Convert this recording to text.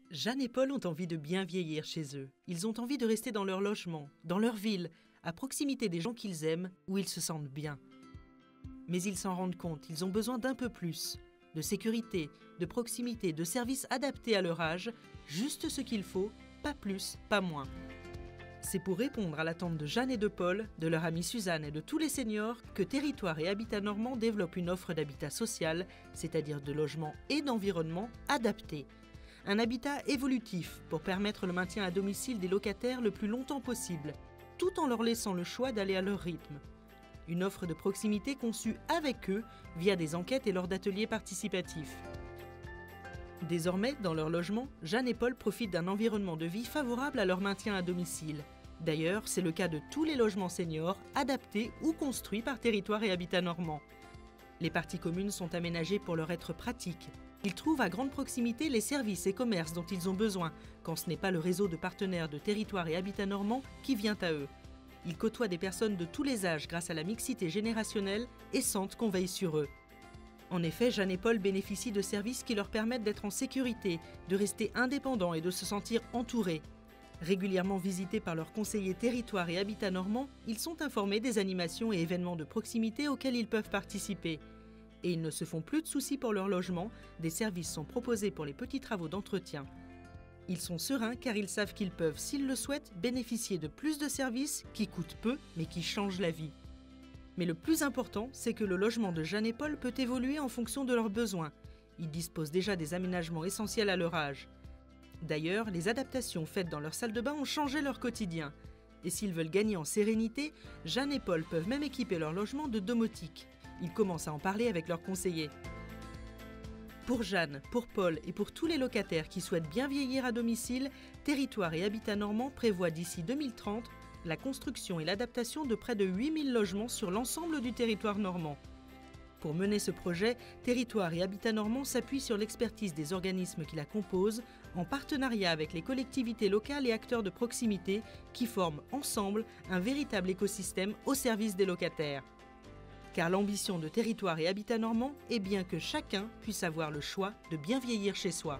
Jeanne et Paul ont envie de bien vieillir chez eux. Ils ont envie de rester dans leur logement, dans leur ville, à proximité des gens qu'ils aiment, où ils se sentent bien. Mais ils s'en rendent compte, ils ont besoin d'un peu plus. De sécurité, de proximité, de services adaptés à leur âge, juste ce qu'il faut, pas plus, pas moins. C'est pour répondre à l'attente de Jeanne et de Paul, de leur amie Suzanne et de tous les seniors que Territoire et Habitat Normand développent une offre d'habitat social, c'est-à-dire de logement et d'environnement adaptés. Un habitat évolutif pour permettre le maintien à domicile des locataires le plus longtemps possible, tout en leur laissant le choix d'aller à leur rythme. Une offre de proximité conçue avec eux via des enquêtes et lors d'ateliers participatifs. Désormais, dans leur logement, Jeanne et Paul profitent d'un environnement de vie favorable à leur maintien à domicile. D'ailleurs, c'est le cas de tous les logements seniors adaptés ou construits par Territoire et Habitat Normand. Les parties communes sont aménagées pour leur être pratiques. Ils trouvent à grande proximité les services et commerces dont ils ont besoin, quand ce n'est pas le réseau de partenaires de Territoire et Habitat Normand qui vient à eux. Ils côtoient des personnes de tous les âges grâce à la mixité générationnelle et sentent qu'on veille sur eux. En effet, Jeanne et Paul bénéficient de services qui leur permettent d'être en sécurité, de rester indépendants et de se sentir entourés. Régulièrement visités par leurs conseillers Territoire et Habitat Normand, ils sont informés des animations et événements de proximité auxquels ils peuvent participer. Et ils ne se font plus de soucis pour leur logement, des services sont proposés pour les petits travaux d'entretien. Ils sont sereins car ils savent qu'ils peuvent, s'ils le souhaitent, bénéficier de plus de services qui coûtent peu mais qui changent la vie. Mais le plus important, c'est que le logement de Jeanne et Paul peut évoluer en fonction de leurs besoins. Ils disposent déjà des aménagements essentiels à leur âge. D'ailleurs, les adaptations faites dans leur salle de bain ont changé leur quotidien. Et s'ils veulent gagner en sérénité, Jeanne et Paul peuvent même équiper leur logement de domotique. Ils commencent à en parler avec leurs conseillers. Pour Jeanne, pour Paul et pour tous les locataires qui souhaitent bien vieillir à domicile, Territoire et Habitat Normand prévoient d'ici 2030 la construction et l'adaptation de près de 8000 logements sur l'ensemble du territoire normand. Pour mener ce projet, Territoire et Habitat Normand s'appuient sur l'expertise des organismes qui la composent, en partenariat avec les collectivités locales et acteurs de proximité qui forment ensemble un véritable écosystème au service des locataires. Car l'ambition de Territoire et Habitat Normand est bien que chacun puisse avoir le choix de bien vieillir chez soi.